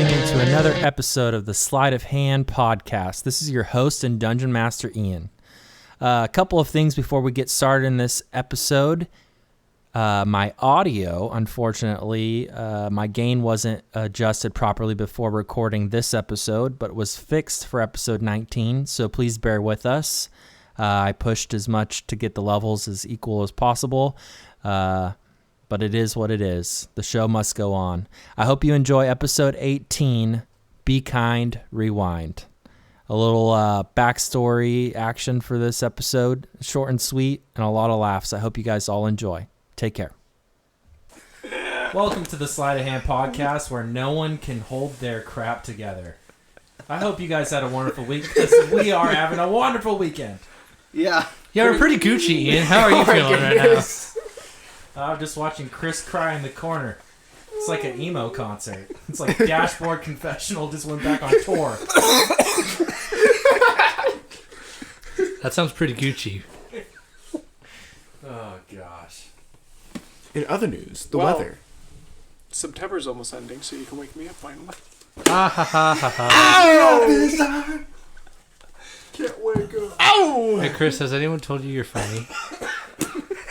tuning in to another episode of the Sleight of Hand podcast. This is your host and Dungeon Master, Ian. A couple of things before we get started in this episode. My audio, unfortunately, my gain wasn't adjusted properly before recording this episode, but was fixed for episode 19, so please bear with us. I pushed as much to get the levels as equal as possible, but it is what it is. The show must go on. I hope you enjoy episode 18, Be Kind, Rewind. A little backstory action for this episode, short and sweet, and a lot of laughs. I hope you guys all enjoy. Take care. Welcome to the Sleight of Hand podcast, where no one can hold their crap together. I hope you guys had a wonderful week, because we are having a wonderful weekend. Yeah, we're pretty Gucci, Ian. How are you feeling right now? I'm just watching Chris cry in the corner. It's like an emo concert. It's like Dashboard Confessional just went back on tour. That sounds pretty Gucci. Oh, gosh. In other news, the weather. September's almost ending, so you can wake me up finally. Ha ha ha ha ha. Can't wake up. Ow! Hey, Chris, has anyone told you you're funny?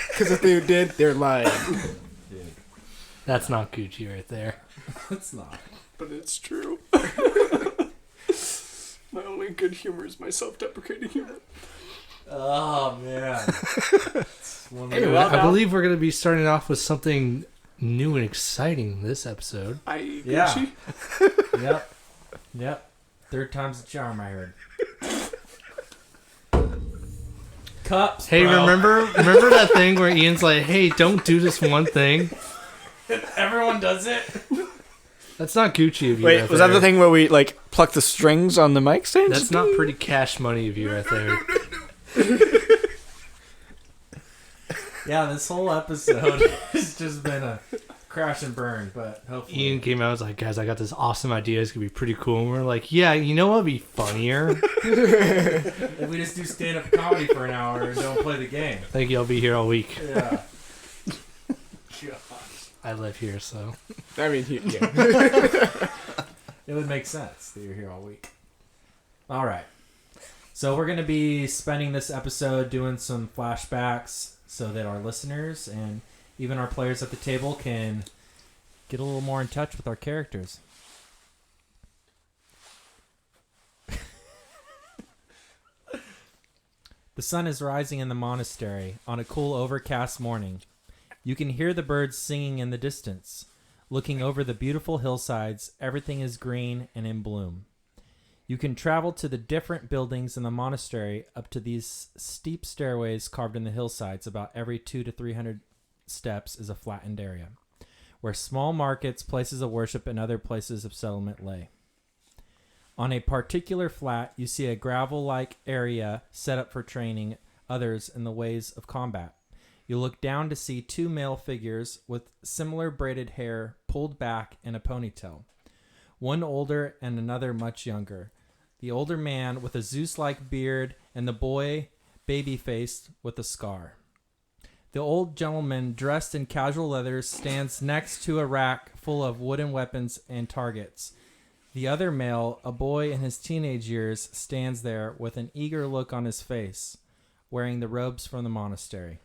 Because if they did, they're lying. Dude. That's not Gucci right there. It's not. But it's true. My only good humor is my self-deprecating humor. Oh, man. Anyway, I believe we're going to be starting off with something new and exciting this episode. Yeah. Yep. Third time's the charm, I heard. Cups, Hey, bro. remember that thing where Ian's like, hey, don't do this one thing? Everyone does it. That's not Gucci of you. Wait, right was there. that the thing where we like pluck the strings on the mic stand? That's not pretty cash money of you right there. Yeah, this whole episode has just been a crash and burn, but hopefully... Ian came out and was like, guys, I got this awesome idea. It's going to be pretty cool. And we're like, yeah, you know what would be funnier? If we just do stand-up comedy for an hour and don't play the game. I think you'll be here all week. Yeah. I live here, so. I mean, yeah. It would make sense that you're here all week. All right. So we're going to be spending this episode doing some flashbacks so that our listeners and even our players at the table can get a little more in touch with our characters. The sun is rising in the monastery on a cool, overcast morning. You can hear the birds singing in the distance. Looking over the beautiful hillsides, everything is green and in bloom. You can travel to the different buildings in the monastery up to these steep stairways carved in the hillsides. About every 200 to 300 steps is a flattened area, where small markets, places of worship, and other places of settlement lay. On a particular flat, you see a gravel-like area set up for training others in the ways of combat. You look down to see two male figures with similar braided hair pulled back in a ponytail. One older and another much younger. The older man with a Zeus-like beard and the boy baby-faced with a scar. The old gentleman dressed in casual leathers stands next to a rack full of wooden weapons and targets. The other male, a boy in his teenage years, stands there with an eager look on his face, wearing the robes from the monastery.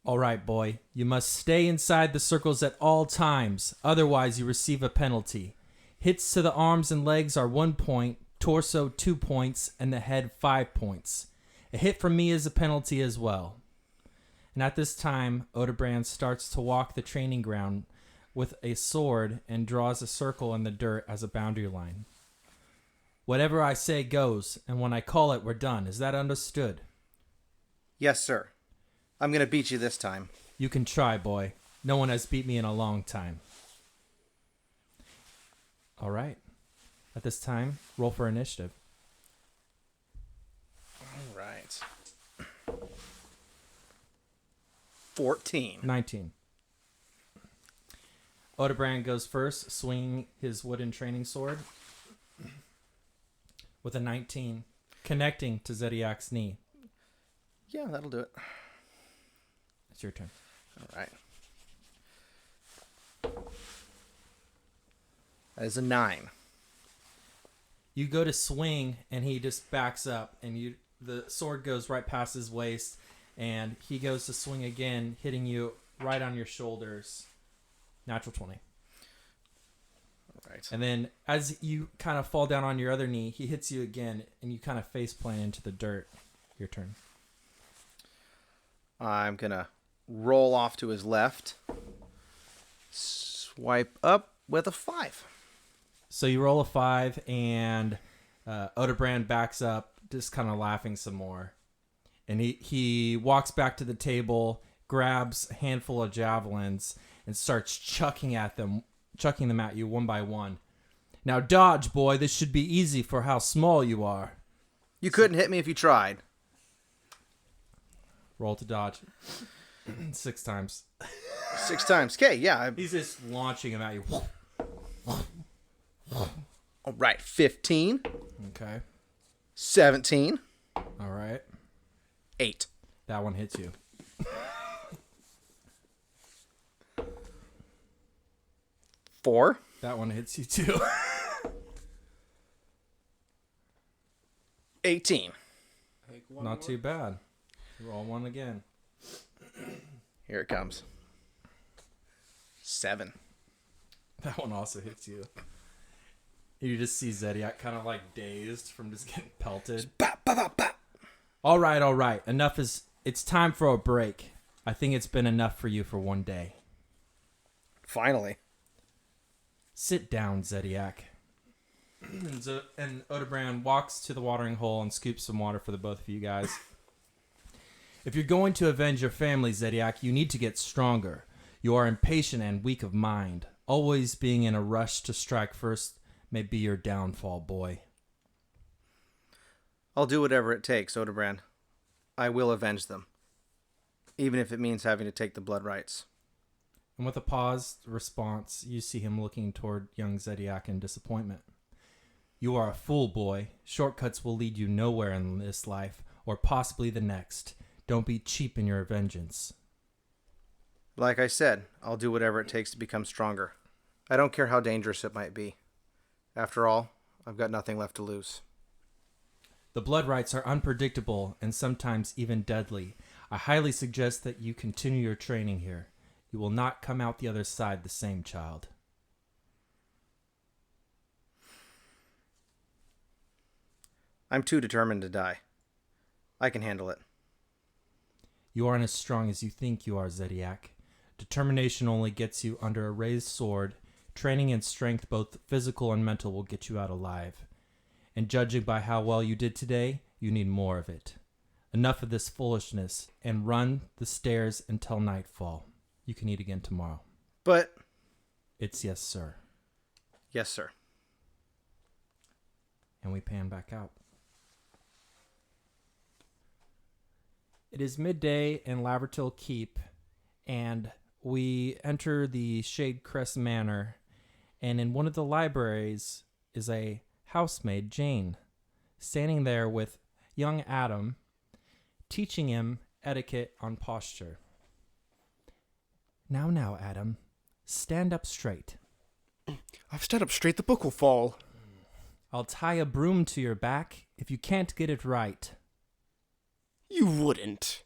All right, boy, you must stay inside the circles at all times, otherwise you receive a penalty. Hits to the arms and legs are 1 point, torso 2 points, and the head 5 points. A hit from me is a penalty as well. And at this time, Odebrand starts to walk the training ground with a sword and draws a circle in the dirt as a boundary line. Whatever I say goes, and when I call it, we're done. Is that understood? Yes, sir. I'm going to beat you this time. You can try, boy. No one has beat me in a long time. All right. At this time, roll for initiative. All right. 14. 19. Odebrand goes first, swinging his wooden training sword with a 19, connecting to Zediac's knee. Yeah, that'll do it. It's your turn. All right. That is a 9. You go to swing, and he just backs up, and the sword goes right past his waist, and he goes to swing again, hitting you right on your shoulders. Natural 20. All right. And then as you kind of fall down on your other knee, he hits you again, and you kind of face plant into the dirt. Your turn. I'm going to roll off to his left. Swipe up with a 5. So you roll a 5, and Odebrand backs up, just kind of laughing some more. And he walks back to the table, grabs a handful of javelins, and starts chucking them at you one by one. Now dodge, boy. This should be easy for how small you are. You couldn't hit me if you tried. Roll to dodge. 6 times. 6 times. Okay, yeah. He's just launching him at you. All right. 15. Okay. 17. All right. 8. That one hits you. 4. That one hits you too. 18. Not too bad. Roll one again. Here it comes. 7. That one also hits you. You just see Zediac kind of like dazed from just getting pelted. Bop, bop, bop, bop. All right. It's time for a break. I think it's been enough for you for one day. Finally. Sit down, Zediac. And Odebrand walks to the watering hole and scoops some water for the both of you guys. If you're going to avenge your family, Zediac, you need to get stronger. You are impatient and weak of mind. Always being in a rush to strike first may be your downfall, boy. I'll do whatever it takes, Odebrand. I will avenge them. Even if it means having to take the blood rights. And with a paused response, you see him looking toward young Zediac in disappointment. You are a fool, boy. Shortcuts will lead you nowhere in this life, or possibly the next. Don't be cheap in your vengeance. Like I said, I'll do whatever it takes to become stronger. I don't care how dangerous it might be. After all, I've got nothing left to lose. The blood rights are unpredictable and sometimes even deadly. I highly suggest that you continue your training here. You will not come out the other side the same, child. I'm too determined to die. I can handle it. You aren't as strong as you think you are, Zediac. Determination only gets you under a raised sword. Training and strength, both physical and mental, will get you out alive. And judging by how well you did today, you need more of it. Enough of this foolishness, and run the stairs until nightfall. You can eat again tomorrow. But... It's yes, sir. Yes, sir. And we pan back out. It is midday in Lavertil Keep, and we enter the Shadecrest Manor, and in one of the libraries is a housemaid, Jane, standing there with young Adam, teaching him etiquette on posture. Now, Adam, stand up straight. I've stood up straight, the book will fall. I'll tie a broom to your back if you can't get it right. You wouldn't.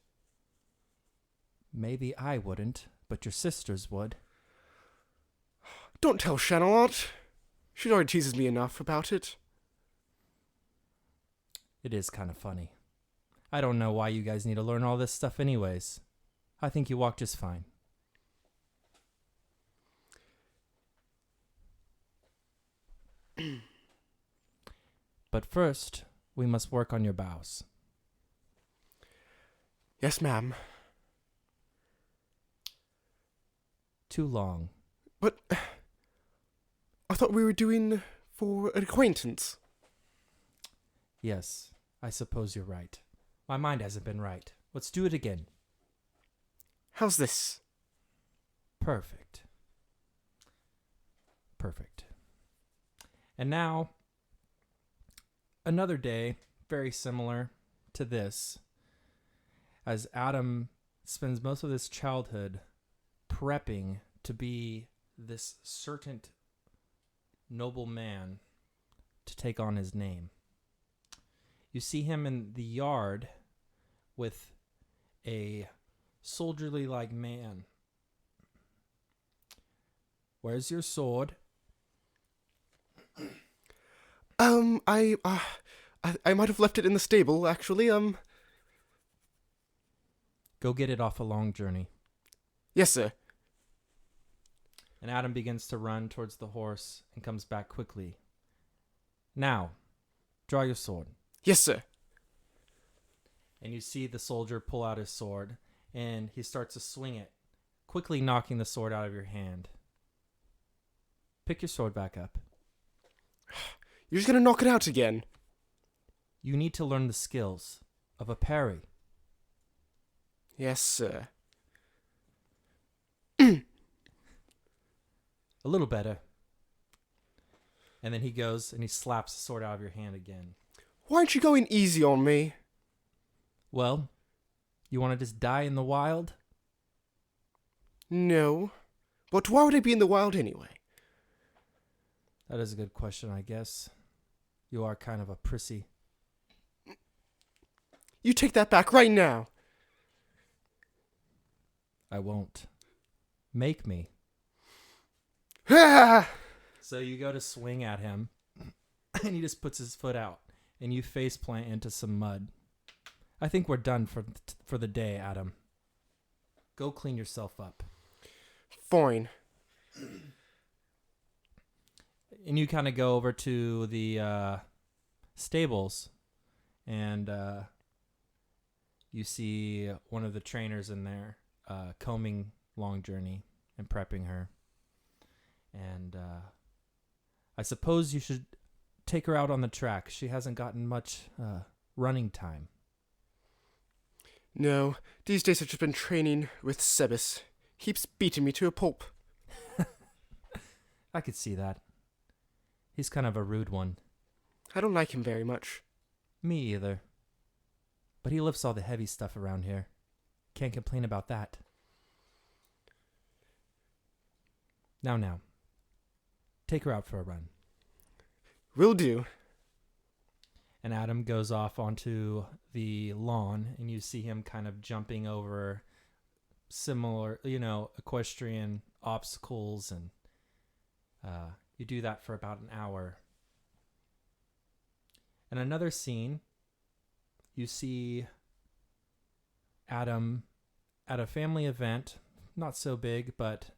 Maybe I wouldn't, but your sisters would. Don't tell Shanalot. She already teases me enough about it. It is kind of funny. I don't know why you guys need to learn all this stuff anyways. I think you walk just fine. But first, we must work on your bows. Yes, ma'am. Too long. But I thought we were doing for an acquaintance. Yes, I suppose you're right. My mind hasn't been right. Let's do it again. How's this? Perfect. And now, another day, very similar to this, as Adam spends most of his childhood prepping to be this certain noble man to take on his name. You see him in the yard with a soldierly-like man. Where's your sword? I might have left it in the stable, actually. Go get it off a long journey. Yes, sir. And Adam begins to run towards the horse and comes back quickly. Now, draw your sword. Yes, sir. And you see the soldier pull out his sword, and he starts to swing it, quickly knocking the sword out of your hand. Pick your sword back up. You're just gonna knock it out again. You need to learn the skills of a parry. Yes, sir. A little better. And then he goes and he slaps the sword out of your hand again. Why aren't you going easy on me? Well, you want to just die in the wild? No. But why would I be in the wild anyway? That is a good question, I guess. You are kind of a prissy. You take that back right now. I won't. Make me. Ah! So you go to swing at him, and he just puts his foot out, and you face plant into some mud. I think we're done for the day, Adam. Go clean yourself up. Fine. And you kind of go over to the stables, and you see one of the trainers in there combing Long Journey and prepping her. And I suppose you should take her out on the track. She hasn't gotten much running time. No, these days I've just been training with Sebas. Keeps beating me to a pulp. I could see that. He's kind of a rude one. I don't like him very much. Me either. But he lifts all the heavy stuff around here. Can't complain about that. Now. Take her out for a run. Will do. And Adam goes off onto the lawn, and you see him kind of jumping over similar, equestrian obstacles, and you do that for about an hour. In another scene, you see Adam at a family event, not so big, but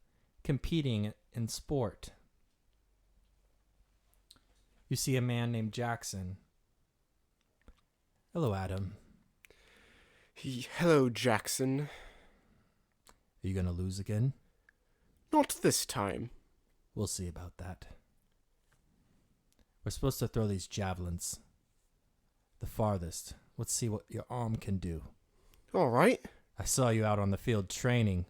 competing in sport. You see a man named Jackson. Hello, Adam. Hello, Jackson. Are you going to lose again? Not this time. We'll see about that. We're supposed to throw these javelins the farthest. Let's see what your arm can do. All right. I saw you out on the field training.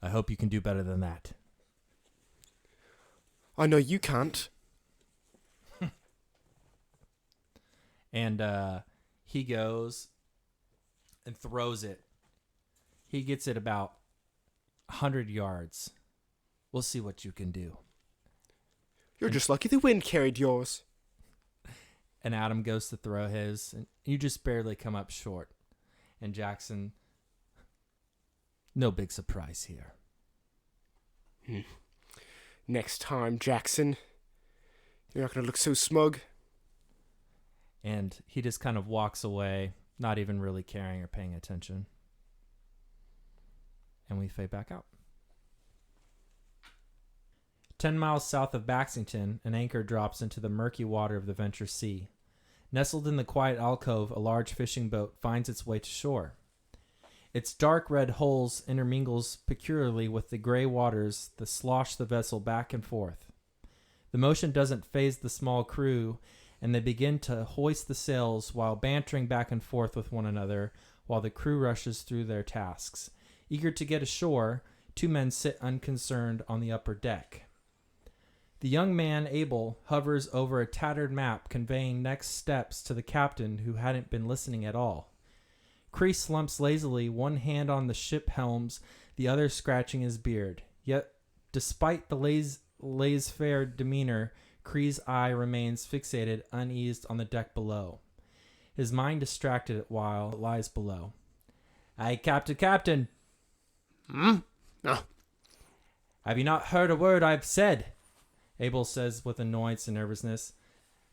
I hope you can do better than that. I know you can't. And he goes and throws it. He gets it about 100 yards. We'll see what you can do. You're just lucky the wind carried yours. And Adam goes to throw his, and you just barely come up short. And Jackson, no big surprise here. Next time, Jackson. You're not going to look so smug. And he just kind of walks away, not even really caring or paying attention. And we fade back out. 10 miles south of Baxington, an anchor drops into the murky water of the Venture Sea. Nestled in the quiet alcove, a large fishing boat finds its way to shore. Its dark red hulls intermingles peculiarly with the gray waters that slosh the vessel back and forth. The motion doesn't faze the small crew, and they begin to hoist the sails while bantering back and forth with one another while the crew rushes through their tasks. Eager to get ashore, two men sit unconcerned on the upper deck. The young man, Abel, hovers over a tattered map conveying next steps to the captain who hadn't been listening at all. Cree slumps lazily, one hand on the ship helms, the other scratching his beard. Yet, despite the laissez-faire demeanor, Kree's eye remains fixated, uneased on the deck below. His mind distracted while it lies below. Hey, Captain. No. Have you not heard a word I've said? Abel says with annoyance and nervousness.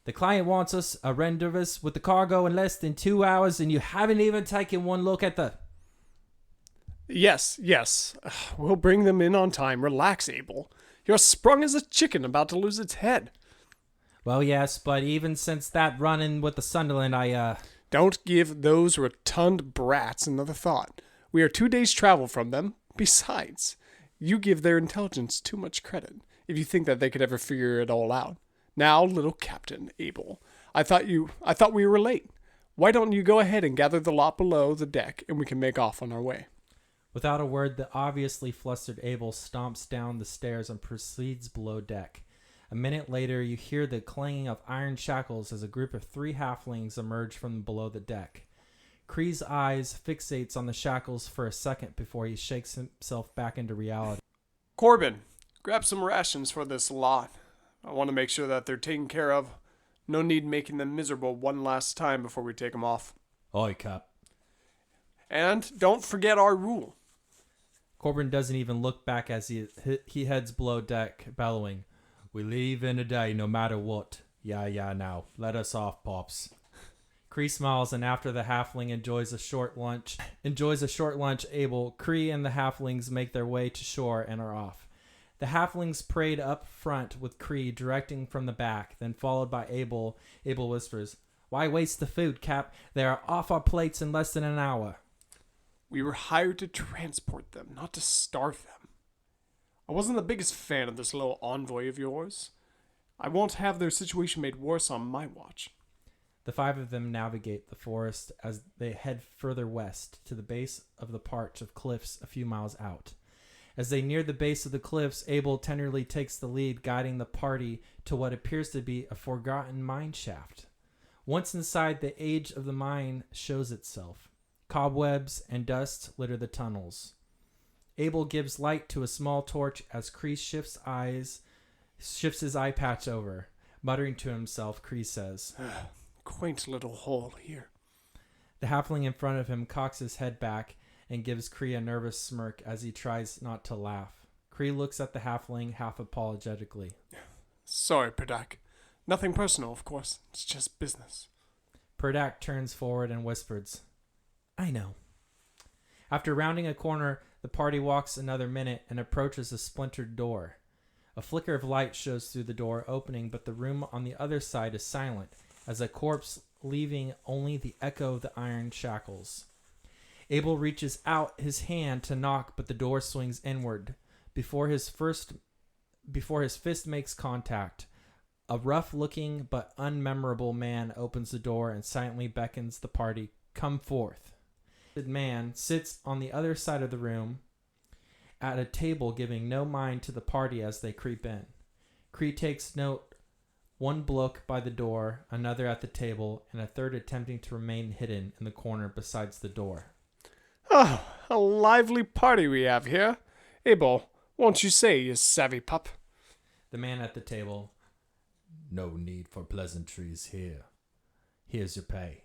The client wants us a render us with the cargo in less than 2 hours, and you haven't even taken one look at the... Yes. We'll bring them in on time. Relax, Abel. You're sprung as a chicken about to lose its head. Well, yes, but even since that run-in with the Sunderland, Don't give those rotund brats another thought. We are 2 days' travel from them. Besides, you give their intelligence too much credit if you think that they could ever figure it all out. Now, little Captain Abel, I thought we were late. Why don't you go ahead and gather the lot below the deck, and we can make off on our way? Without a word, the obviously flustered Abel stomps down the stairs and proceeds below deck. A minute later, you hear the clanging of iron shackles as a group of 3 halflings emerge from below the deck. Kree's eyes fixates on the shackles for a second before he shakes himself back into reality. Corbin, grab some rations for this lot. I want to make sure that they're taken care of. No need making them miserable one last time before we take them off. Oi, Cap. And don't forget our rule. Corbin doesn't even look back as he heads below deck, bellowing, "We leave in a day, no matter what. Yeah, now. Let us off, Pops." Kree smiles, and after the halfling enjoys a short lunch, Abel, Kree and the halflings make their way to shore and are off. The halflings parade up front with Kree directing from the back, then followed by Abel. Abel whispers, "Why waste the food, Cap? They are off our plates in less than an hour." We were hired to transport them, not to starve them. I wasn't the biggest fan of this little envoy of yours. I won't have their situation made worse on my watch. The 5 of them navigate the forest as they head further west to the base of the parch of cliffs a few miles out. As they near the base of the cliffs, Abel tenderly takes the lead, guiding the party to what appears to be a forgotten mine shaft. Once inside, the age of the mine shows itself. Cobwebs and dust litter the tunnels. Abel gives light to a small torch as Kree shifts his eye patch over. Muttering to himself, Kree says, Quaint little hole here. The halfling in front of him cocks his head back and gives Kree a nervous smirk as he tries not to laugh. Kree looks at the halfling half apologetically. Sorry, Perdak. Nothing personal, of course. It's just business. Perdak turns forward and whispers, "I know." After rounding a corner, the party walks another minute and approaches a splintered door. A flicker of light shows through the door opening, but the room on the other side is silent, as a corpse, leaving only the echo of the iron shackles. Abel reaches out his hand to knock, but the door swings inward. Before his fist makes contact, a rough-looking but unmemorable man opens the door and silently beckons the party, "Come forth." The man sits on the other side of the room at a table, giving no mind to the party as they creep in. Kree takes note, one look by the door, another at the table, and a third attempting to remain hidden in the corner besides the door. Oh, a lively party we have here. Abel, won't you say, you savvy pup? The man at the table, "No need for pleasantries here. Here's your pay."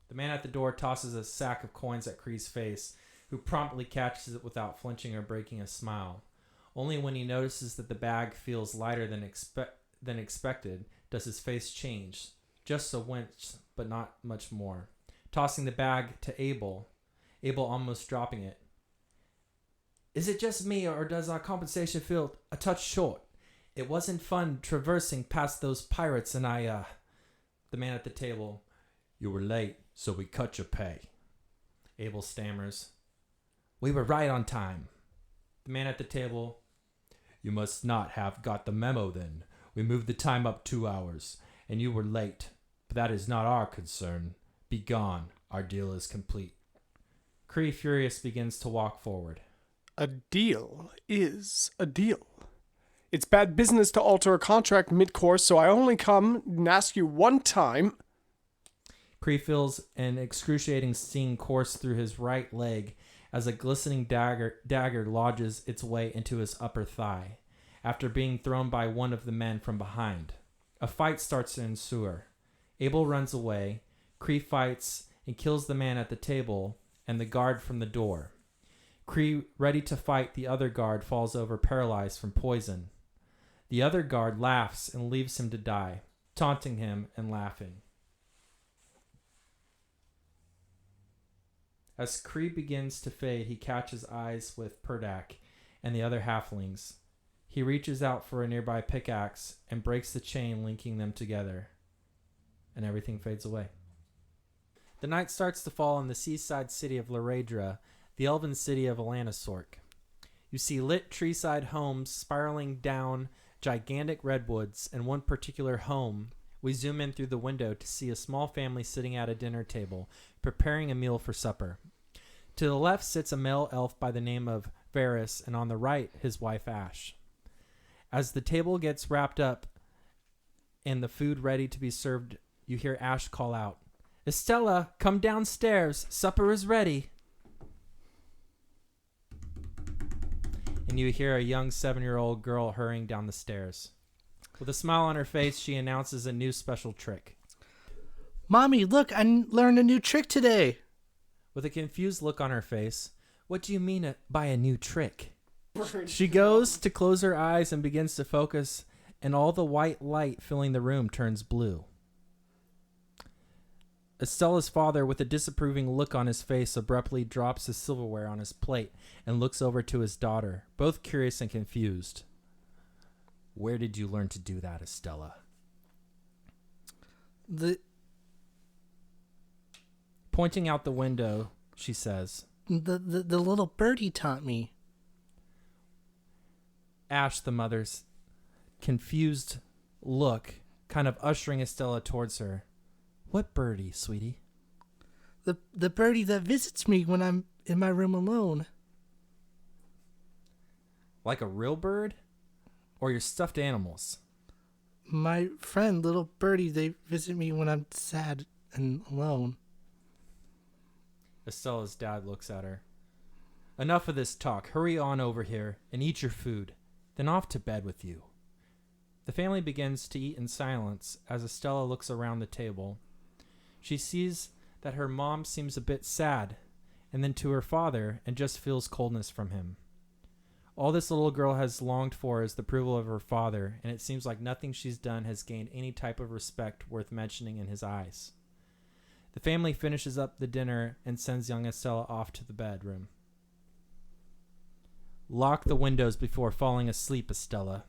The man at the door tosses a sack of coins at Kree's face, who promptly catches it without flinching or breaking a smile. Only when he notices that the bag feels lighter than expected does his face change, just a wince, but not much more. Tossing the bag to Abel almost dropping it. "Is it just me, or does our compensation feel a touch short? It wasn't fun traversing past those pirates, and The man at the table, "You were late, so we cut your pay." Abel stammers, "We were right on time." The man at the table, "You must not have got the memo then. We moved the time up 2 hours, and you were late. But that is not our concern. Be gone. Our deal is complete." Kree, furious, begins to walk forward. A deal is a deal. It's bad business to alter a contract mid-course, so I only come and ask you one time. Kree feels an excruciating sting course through his right leg as a glistening dagger lodges its way into his upper thigh. after being thrown by one of the men from behind. A fight starts to ensue. Abel runs away. Cree fights and kills the man at the table and the guard from the door. Cree, ready to fight the other guard, falls over paralyzed from poison. The other guard laughs and leaves him to die, taunting him and laughing. As Cree begins to fade, he catches eyes with Perdak and the other halflings. He reaches out for a nearby pickaxe and breaks the chain linking them together, and everything fades away. The night starts to fall in the seaside city of Laredra, the elven city of Alanasork. You see lit treeside homes spiraling down gigantic redwoods, and one particular home. We zoom in through the window to see a small family sitting at a dinner table, preparing a meal for supper. To the left sits a male elf by the name of Varys, and on the right, his wife Ash. As the table gets wrapped up and the food ready to be served, you hear Ash call out, "Estella, come downstairs. Supper is ready." And you hear a young 7-year-old girl hurrying down the stairs. With a smile on her face, she announces a new special trick. Mommy, look, I learned a new trick today. With a confused look on her face, "What do you mean by a new trick?" She goes to close her eyes and begins to focus, and all the white light filling the room turns blue. Estella's father, with a disapproving look on his face, abruptly drops his silverware on his plate and looks over to his daughter, both curious and confused. "Where did you learn to do that, Estella?" Pointing out the window, she says, The little birdie taught me. Ash, the mother's confused look, kind of ushering Estella towards her. "What birdie, sweetie?" The birdie that visits me when I'm in my room alone. Like a real bird? Or your stuffed animals? My friend, little birdie, they visit me when I'm sad and alone. Estella's dad looks at her. "Enough of this talk. Hurry on over here and eat your food. Then off to bed with you." The family begins to eat in silence as Estella looks around the table. She sees that her mom seems a bit sad, and then to her father, and just feels coldness from him. All this little girl has longed for is the approval of her father, and it seems like nothing she's done has gained any type of respect worth mentioning in his eyes. The family finishes up the dinner and sends young Estella off to the bedroom. "Lock the windows before falling asleep, Estella."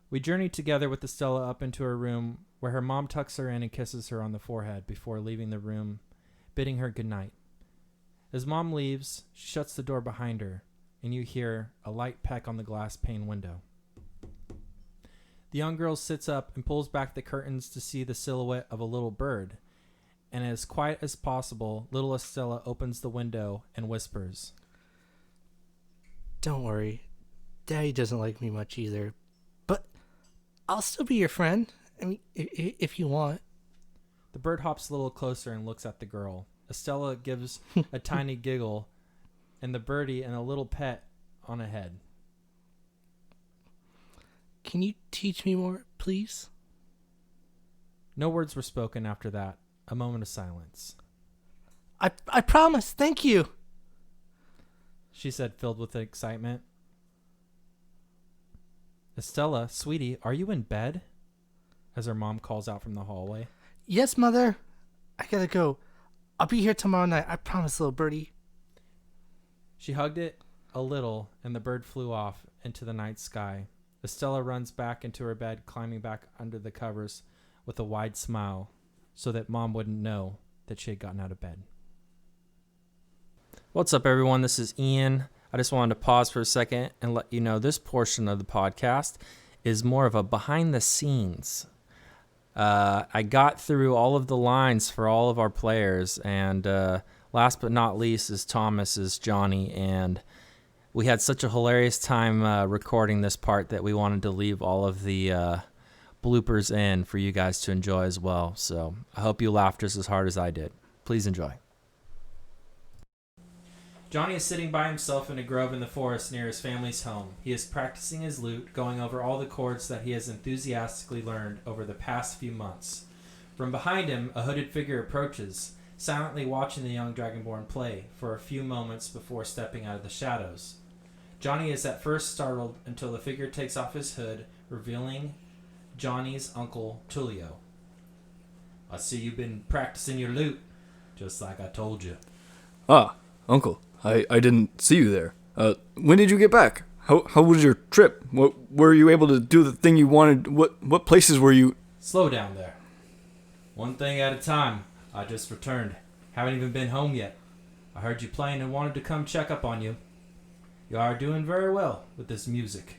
We journey together with Estella up into her room, where her mom tucks her in and kisses her on the forehead before leaving the room, bidding her good night. As mom leaves, she shuts the door behind her, and you hear a light peck on the glass pane window. The young girl sits up and pulls back the curtains to see the silhouette of a little bird, and as quiet as possible, little Estella opens the window and whispers, Don't worry. Daddy doesn't like me much either. But I'll still be your friend. I mean, if you want. The bird hops a little closer and looks at the girl. Estella gives a tiny giggle, and the birdie and a little pet on a head. Can you teach me more, please? No words were spoken after that. A moment of silence. I promise. Thank you. She said, filled with excitement. Estella, sweetie, are you in bed? As her mom calls out from the hallway. Yes, Mother. I gotta go. I'll be here tomorrow night. I promise, little birdie. She hugged it a little, and the bird flew off into the night sky. Estella runs back into her bed, climbing back under the covers with a wide smile, so that Mom wouldn't know that she had gotten out of bed. What's up, everyone? This is Ian. I just wanted to pause for a second and let you know this portion of the podcast is more of a behind the scenes. I got through all of the lines for all of our players, and last but not least is Thomas, Johnny, and we had such a hilarious time recording this part that we wanted to leave all of the bloopers in for you guys to enjoy as well. So I hope you laughed just as hard as I did. Please enjoy. Johnny is sitting by himself in a grove in the forest near his family's home. He is practicing his lute, going over all the chords that he has enthusiastically learned over the past few months. From behind him, a hooded figure approaches, silently watching the young Dragonborn play for a few moments before stepping out of the shadows. Johnny is at first startled until the figure takes off his hood, revealing Johnny's uncle Tullio. I see you've been practicing your lute, just like I told you. Ah, Uncle, I didn't see you there. When did you get back? How was your trip? Were you able to do the thing you wanted? What places were you? Slow down there. One thing at a time. I just returned. Haven't even been home yet. I heard you playing and wanted to come check up on you. You are doing very well with this music.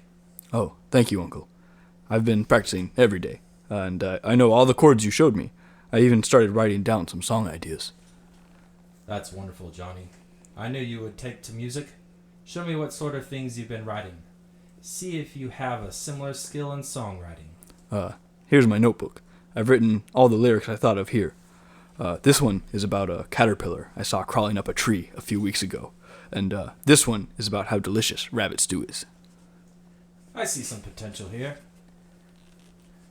Oh, thank you, Uncle. I've been practicing every day, and I know all the chords you showed me. I even started writing down some song ideas. That's wonderful, Johnny. I knew you would take to music. Show me what sort of things you've been writing. See if you have a similar skill in songwriting. Here's my notebook. I've written all the lyrics I thought of here. This one is about a caterpillar I saw crawling up a tree a few weeks ago. And this one is about how delicious rabbit stew is. I see some potential here.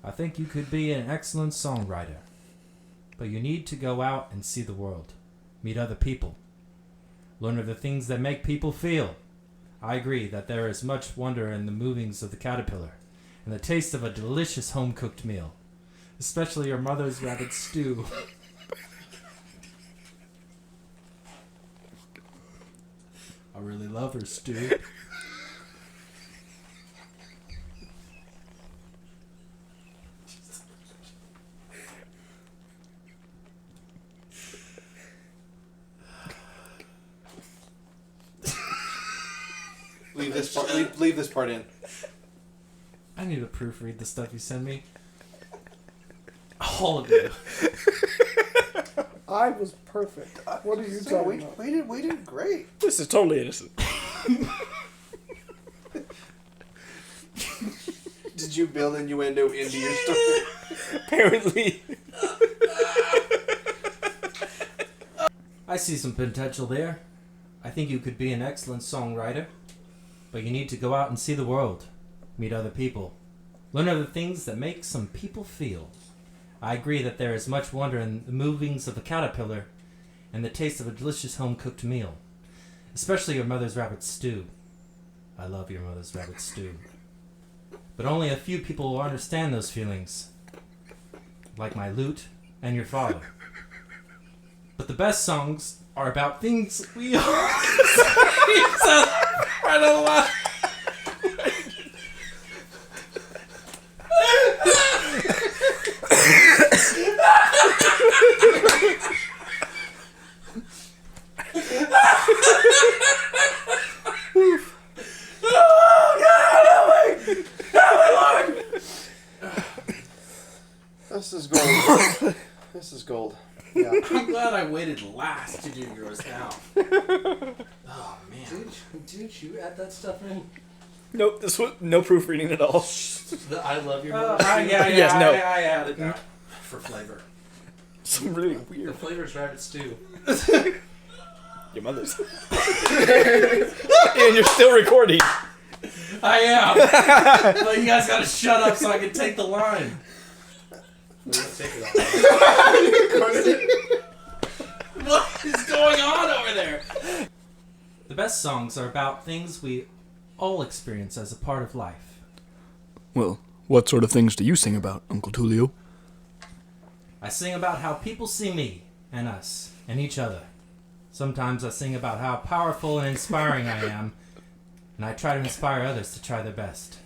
I think you could be an excellent songwriter. But you need to go out and see the world. Meet other people. Learn of the things that make people feel. I agree that there is much wonder in the movings of the caterpillar and the taste of a delicious home-cooked meal. Especially your mother's rabbit stew. I really love her stew. Leave this part in. I need to proofread the stuff you send me. All of you. I was perfect. What are you talking about? We did great. This is totally innocent. Did you build innuendo into your story? Apparently. I see some potential there. I think you could be an excellent songwriter. But you need to go out and see the world. Meet other people. Learn of the things that make some people feel. I agree that there is much wonder in the movings of a caterpillar and the taste of a delicious home-cooked meal. Especially your mother's rabbit stew. I love your mother's rabbit stew. But only a few people will understand those feelings. Like my lute and your father. But the best songs are about things we all right on the This is gold. This is gold. Yeah. I'm glad I waited last to do yours now. Oh, man. Didn't you add that stuff in? Nope, this was no proofreading at all. The I love your Yes, no. I added that for flavor. Some really The weird. flavor's rabbit stew. Your mother's. And you're still recording. I am. But you guys gotta shut up so I can take the line. Take it off. What is going on over there? The best songs are about things we all experience as a part of life. Well, what sort of things do you sing about, Uncle Tullio? I sing about how people see me and us and each other. Sometimes I sing about how powerful and inspiring I am, and I try to inspire others to try their best.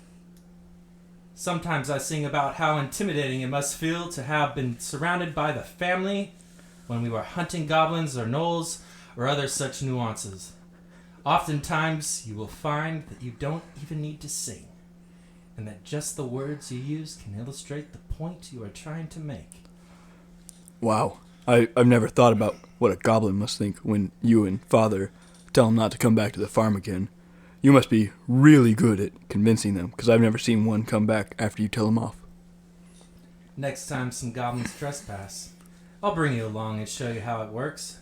Sometimes I sing about how intimidating it must feel to have been surrounded by the family when we were hunting goblins or gnolls or other such nuances. Oftentimes you will find that you don't even need to sing, and that just the words you use can illustrate the point you are trying to make. Wow, I've never thought about what a goblin must think when you and Father tell him not to come back to the farm again. You must be really good at convincing them, because I've never seen one come back after you tell them off. Next time some goblins trespass, I'll bring you along and show you how it works.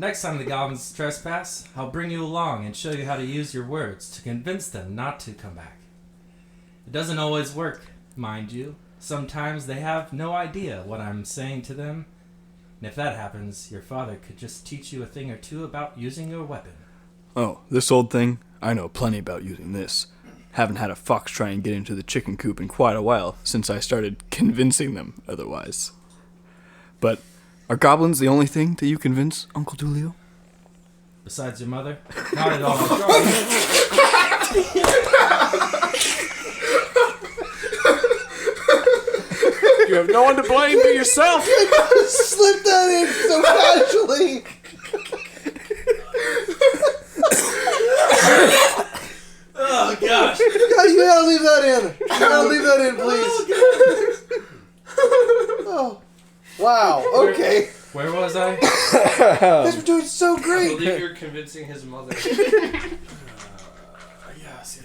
Next time the goblins trespass, I'll bring you along and show you how to use your words to convince them not to come back. It doesn't always work, mind you. Sometimes they have no idea what I'm saying to them. And if that happens, your father could just teach you a thing or two about using your weapon. Oh, this old thing? I know plenty about using this. Haven't had a fox try and get into the chicken coop in quite a while since I started convincing them otherwise. But are goblins the only thing that you convince, Uncle Tulio? Besides your mother? Not at all. You have no one to blame but yourself. Slip that in so casually. Oh, gosh. You gotta leave that in. You gotta leave that in, please. Oh. Wow. Okay. Where was I? You guys were doing so I great. believe you're convincing his mother. Yes.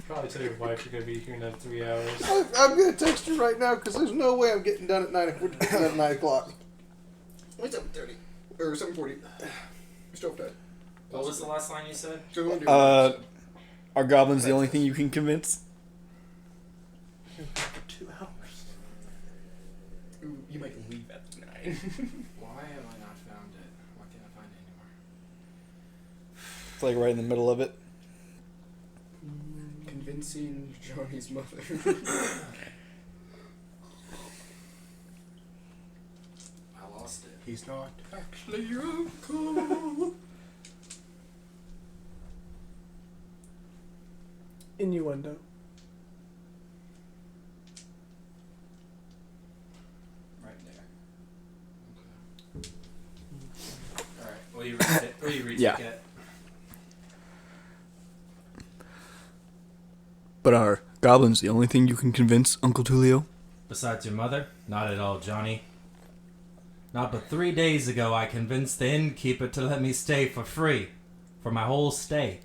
Probably tell your wife you're going to be here in another 3 hours. I'm gonna text her right now because there's no way I'm getting done at 9 o'clock. It's 7:30 or 7:40. Still dead. What was the last line you said? Are goblins the only thing you can convince? For 2 hours. Ooh, you might leave at 9. Why have I not found it? Why can't I find it anymore? It's like right in the middle of it. Convincing Johnny's mother. I lost it. He's not actually your uncle. Innuendo. Right there. Okay. Alright, will you read it? Will you read Yeah. it? But are goblins the only thing you can convince, Uncle Tulio? Besides your mother? Not at all, Johnny. Not but 3 days ago I convinced the innkeeper to let me stay for free. For my whole stay.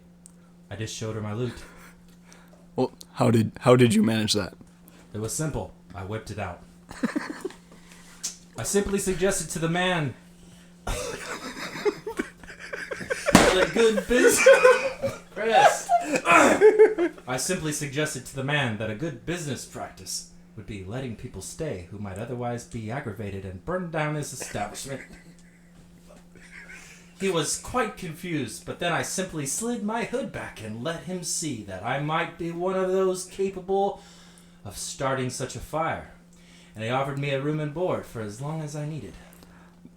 I just showed her my loot. Well, how did you manage that? It was simple. I whipped it out. I simply suggested to the man that a good business... Chris! I simply suggested to the man that a good business practice would be letting people stay who might otherwise be aggravated and burn down his establishment. He was quite confused, but then I simply slid my hood back and let him see that I might be one of those capable of starting such a fire. And he offered me a room and board for as long as I needed.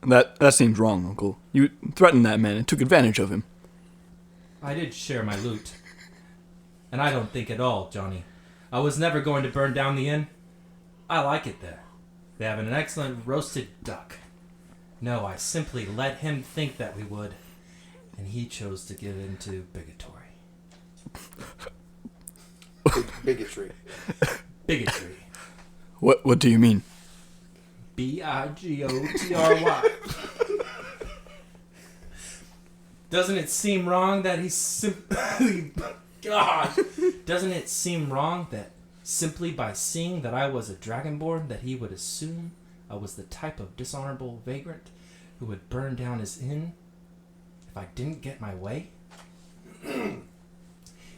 That seems wrong, Uncle. You threatened that man and took advantage of him. I did share my loot. And I don't think at all, Johnny. I was never going to burn down the inn. I like it there. They have an excellent roasted duck. No, I simply let him think that we would, and he chose to give in to bigotry. Bigotry. Bigotry. What do you mean? Bigotry. Doesn't it seem wrong that he simply... God! Doesn't it seem wrong that simply by seeing that I was a dragonborn that he would assume I was the type of dishonorable vagrant who would burn down his inn if I didn't get my way?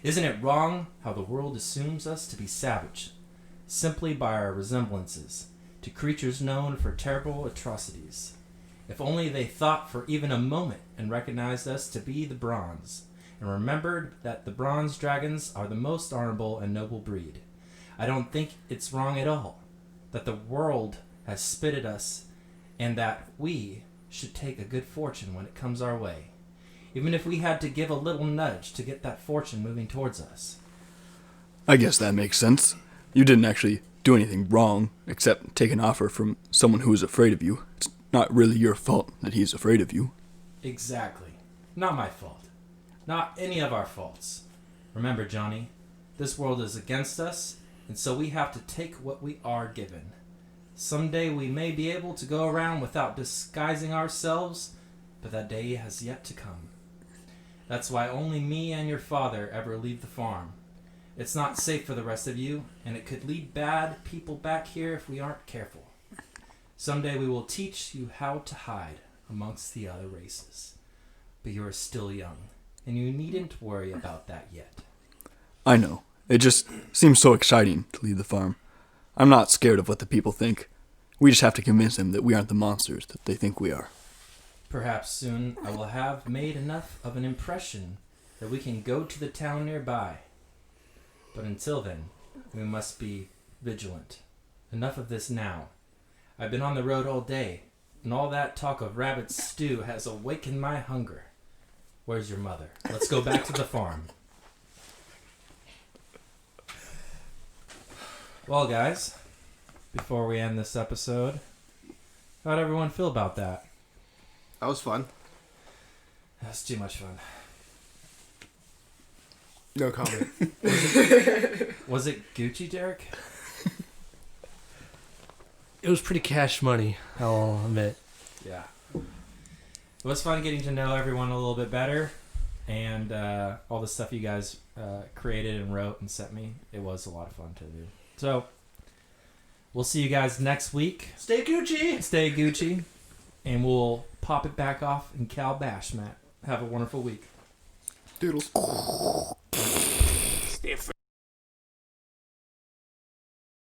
Isn't it wrong how the world assumes us to be savage, simply by our resemblances to creatures known for terrible atrocities? If only they thought for even a moment and recognized us to be the bronze, and remembered that the bronze dragons are the most honorable and noble breed. I don't think it's wrong at all that the world has spit at us and that we should take a good fortune when it comes our way, even if we had to give a little nudge to get that fortune moving towards us. I guess that makes sense. You didn't actually do anything wrong, except take an offer from someone who is afraid of you. It's not really your fault that he's afraid of you. Exactly. Not my fault. Not any of our faults. Remember, Johnny, this world is against us, and so we have to take what we are given. Someday we may be able to go around without disguising ourselves, but that day has yet to come. That's why only me and your father ever leave the farm. It's not safe for the rest of you, and it could lead bad people back here if we aren't careful. Someday we will teach you how to hide amongst the other races. But you are still young, and you needn't worry about that yet. I know. It just seems so exciting to leave the farm. I'm not scared of what the people think. We just have to convince them that we aren't the monsters that they think we are. Perhaps soon I will have made enough of an impression that we can go to the town nearby. But until then, we must be vigilant. Enough of this now. I've been on the road all day, and all that talk of rabbit stew has awakened my hunger. Where's your mother? Let's go back to the farm. Well, guys, before we end this episode, how'd everyone feel about that? That was fun. That's too much fun. No comment. Was it Gucci, Derek? It was pretty cash money, I'll admit. Yeah. It was fun getting to know everyone a little bit better, and all the stuff you guys created and wrote and sent me. It was a lot of fun to do. So, we'll see you guys next week. Stay Gucci! Stay Gucci, and we'll pop it back off in Cal Bash, Matt. Have a wonderful week. Doodles. Stay